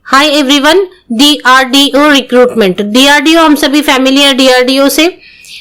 Hi everyone, DRDO recruitment. DRDO हम सभी familiar DRDO से।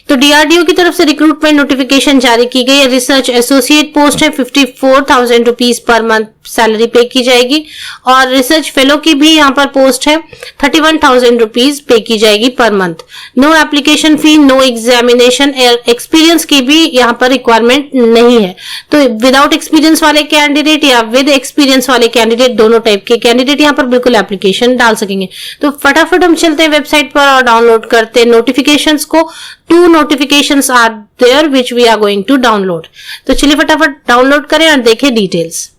तो डीआरडीओ की तरफ से रिक्रूटमेंट नोटिफिकेशन जारी की गई है। रिसर्च एसोसिएट पोस्ट है, 54,000 रुपीज पर मंथ सैलरी पे की जाएगी। और रिसर्च फेलो की भी यहाँ पर पोस्ट है, 31,000 रुपीज पे की जाएगी पर month. No application fee, no examination. Experience की भी यहाँ पर रिक्वायरमेंट नहीं है। तो विदाउट एक्सपीरियंस वाले कैंडिडेट या विद एक्सपीरियंस वाले कैंडिडेट, दोनों टाइप के कैंडिडेट यहाँ पर बिल्कुल एप्लीकेशन डाल सकेंगे। तो फटाफट हम चलते हैं वेबसाइट पर और डाउनलोड करते हैं नोटिफिकेशंस को। 2 notifications are there which we are going to download। तो चलिए फटाफट डाउनलोड करें और देखें डिटेल्स।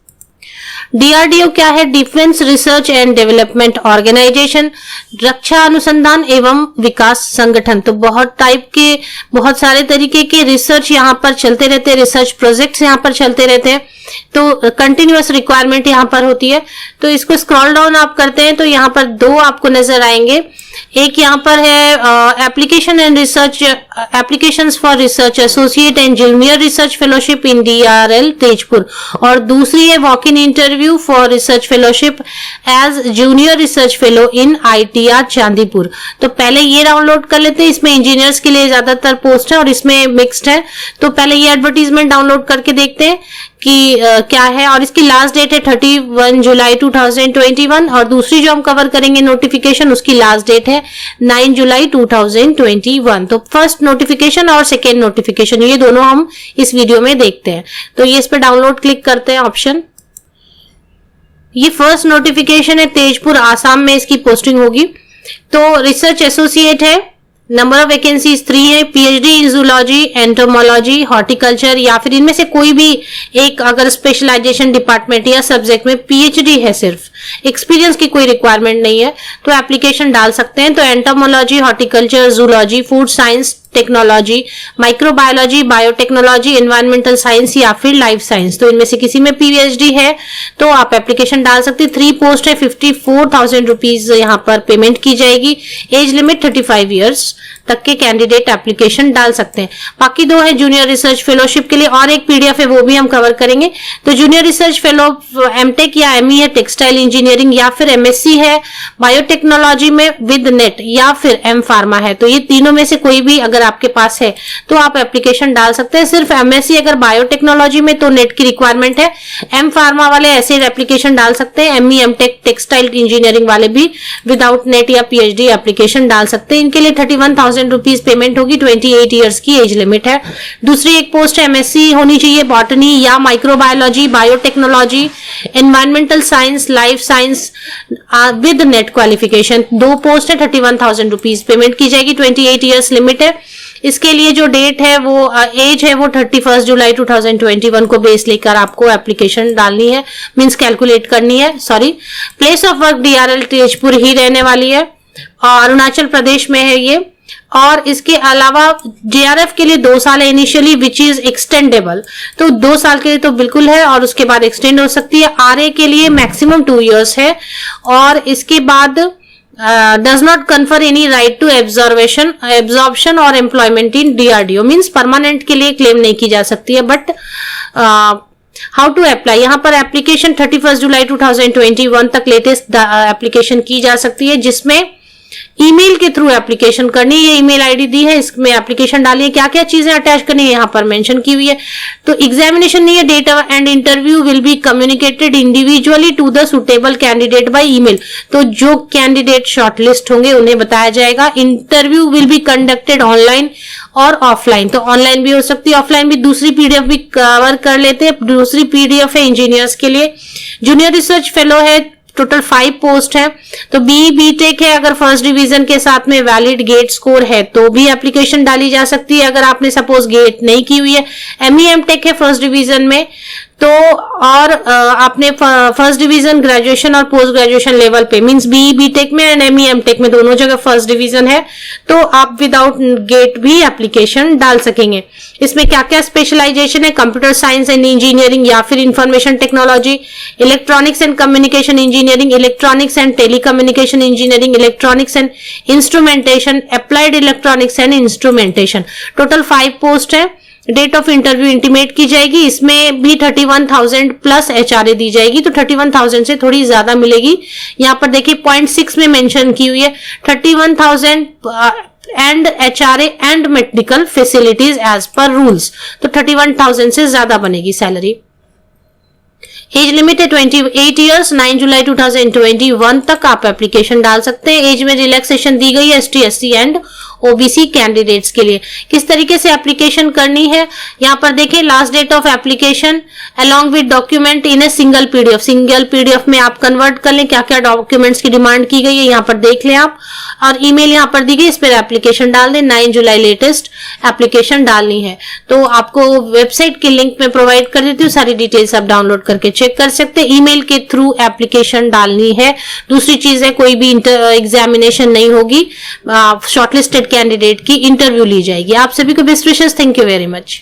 डीआरडीओ क्या है? Defence research and development organisation, रक्षा अनुसंधान एवं विकास संगठन। तो बहुत सारे तरीके के रिसर्च यहाँ पर चलते रहते हैं, रिसर्च प्रोजेक्ट्स यहाँ पर चलते रहते हैं। तो कंटिन्यूअस रिक्वायरमेंट यहाँ पर होती है। तो इसको स्क्रॉल डाउन आप करते हैं तो यहाँ पर 2 आपको नजर आएंगे। एक यहाँ पर है application and research, applications for research associate and junior research fellowship in DRL Tezpur, और दूसरी है walk in interview for research fellowship as junior research fellow in ITR Chandipur. तो पहले ये डाउनलोड कर लेते हैं। इसमें इंजीनियर्स के लिए ज्यादातर पोस्ट है और इसमें मिक्स्ड है। तो पहले ये एडवर्टीजमेंट डाउनलोड करके देखते हैं कि क्या है। और इसकी लास्ट डेट है 31 जुलाई 2021, और दूसरी जो हम कवर करेंगे नोटिफिकेशन, उसकी लास्ट डेट है 9 जुलाई 2021। तो फर्स्ट नोटिफिकेशन और सेकेंड नोटिफिकेशन, ये दोनों हम इस वीडियो में देखते हैं। तो ये इस पर डाउनलोड क्लिक करते हैं ऑप्शन। ये फर्स्ट नोटिफिकेशन है, तेजपुर आसाम में इसकी पोस्टिंग होगी। तो रिसर्च एसोसिएट है, नंबर ऑफ वैकेंसीज 3 है। PhD in zoology, entomology, horticulture, या फिर इनमें से कोई भी एक अगर स्पेशलाइजेशन डिपार्टमेंट या सब्जेक्ट में पीएचडी है, सिर्फ एक्सपीरियंस की कोई रिक्वायरमेंट नहीं है, तो एप्लीकेशन डाल सकते हैं। तो entomology, horticulture, zoology, food science, technology, microbiology, biotechnology, environmental science या फिर लाइफ साइंस, तो इनमें से किसी में पीएचडी है तो आप एप्लीकेशन डाल सकते हैं। 3 पोस्ट है, 54,000 रुपीज यहाँ पर पेमेंट की जाएगी। एज लिमिट 35 ईयर्स तक के कैंडिडेट एप्लीकेशन डाल सकते हैं। बाकी 2 है जूनियर रिसर्च फेलोशिप के लिए, और एक पीडीएफ है वो भी हम कवर करेंगे। तो जूनियर रिसर्च फेलो एमटेक या एमई है टेक्सटाइल इंजीनियरिंग, या फिर एमएससी है बायोटेक्नोलॉजी में विद नेट, या फिर एम फार्मा है। तो ये तीनों में से कोई भी अगर आपके पास है तो आप एप्लीकेशन डाल सकते हैं। सिर्फ एमएससी अगर बायोटेक्नोलॉजी में तो नेट की रिक्वायरमेंट है। एम फार्मा वाले ऐसे एप्लीकेशन डाल सकते हैं। एमई एमटेक टेक्सटाइल इंजीनियरिंग वाले भी विदाउट नेट या पीएचडी एप्लीकेशन डाल सकते हैं। इनके लिए 31,000 रुपीज पेमेंट होगी। 28 ईयर्स की एज लिमिट है। दूसरी एक पोस्ट है, एमएससी होनी चाहिए बॉटनी या microbiology, biotechnology, environmental science, life science with net qualification. 2 post है, 31,000 रुपीज पेमेंट की जाएगी। 28 ईयर्स लिमिट है। इसके लिए जो डेट है वो एज है वो 31 जुलाई 2021 को बेस लेकर आपको एप्लीकेशन डालनी है, मींस कैलकुलेट करनी है। Sorry, place of work DRL Tezpur ही रहने वाली है और अरुणाचल प्रदेश में है ये। और इसके अलावा जेआरएफ के लिए 2 साल है इनिशियली, विच इज एक्सटेंडेबल। तो 2 साल के लिए तो बिल्कुल है और उसके बाद एक्सटेंड हो सकती है। आरए के लिए मैक्सिमम 2 इयर्स है, और इसके बाद does not confer any right to absorption or employment in DRDO, means permanent के लिए क्लेम नहीं की जा सकती है। बट हाउ टू अप्लाई, यहाँ पर एप्लीकेशन 31 जुलाई 2021 तक लेटेस्ट एप्लीकेशन की जा सकती है, जिसमें ईमेल के थ्रू एप्लीकेशन करनी है। ये ईमेल आईडी दी है, इसमें एप्लीकेशन डालिए। क्या क्या चीजें अटैच करनी है यहाँ पर मेंशन की हुई है। तो एग्जामिनेशन नहीं है, data and interview will be communicated individually to the suitable candidate by email. तो जो कैंडिडेट शॉर्टलिस्ट होंगे उन्हें बताया जाएगा। Interview will be conducted online और ऑफलाइन, तो ऑनलाइन भी हो सकती है, ऑफलाइन भी। दूसरी पीडीएफ भी कवर कर लेते हैं। दूसरी पीडीएफ है इंजीनियर्स के लिए, जूनियर रिसर्च फेलो है, टोटल 5 पोस्ट है। तो बीटेक है, अगर फर्स्ट डिवीजन के साथ में वैलिड गेट स्कोर है तो भी एप्लीकेशन डाली जा सकती है, अगर आपने सपोज गेट नहीं की हुई है। एमई एमटेक है फर्स्ट डिवीजन में, तो और आपने फर्स्ट डिवीजन ग्रेजुएशन और पोस्ट ग्रेजुएशन लेवल पे, मींस बीटेक में एंड एमई एमटेक में दोनों जगह फर्स्ट डिवीजन है, तो आप विदाउट गेट भी एप्लीकेशन डाल सकेंगे। इसमें क्या क्या स्पेशलाइजेशन है, कंप्यूटर साइंस एंड इंजीनियरिंग या फिर information technology, electronics and communication engineering, electronics and telecommunication engineering, electronics and instrumentation, applied electronics and instrumentation. Total 5 post है। डेट ऑफ इंटरव्यू इंटीमेट की जाएगी। इसमें भी 31,000 प्लस एचआरए दी जाएगी, तो 31,000 से थोड़ी ज्यादा मिलेगी। यहाँ पर देखिए 0.6 में मेंशन की हुई है 31,000 and HRA and medical facilities as per rules, तो 31,000 से ज्यादा बनेगी सैलरी। एज लिमिट है 28 ईयर्स। 9 जुलाई 2021 तक आप एप्लीकेशन डाल सकते हैं। एज में रिलैक्सेशन दी गई है ST, SC and OBC candidates के लिए। किस तरीके से एप्लीकेशन करनी है, यहाँ पर देखिए last date of application along with document in a single PDF. Single PDF में आप कन्वर्ट कर लें, क्या क्या डॉक्यूमेंट्स की डिमांड की गई है यहाँ पर देख लें आप, और ईमेल यहाँ पर दी गई, इस पर एप्लीकेशन डाल दें। 9 जुलाई लेटेस्ट एप्लीकेशन डालनी है, तो आपको वेबसाइट के लिंक में प्रोवाइड कर देती हूँ, सारी डिटेल्स आप डाउनलोड करके चेक कर सकते हैं। ईमेल के थ्रू एप्लीकेशन डालनी है। दूसरी चीज है कोई भी एग्जामिनेशन नहीं होगी, शॉर्टलिस्टेड कैंडिडेट की इंटरव्यू ली जाएगी। आप सभी को best wishes, thank you very much.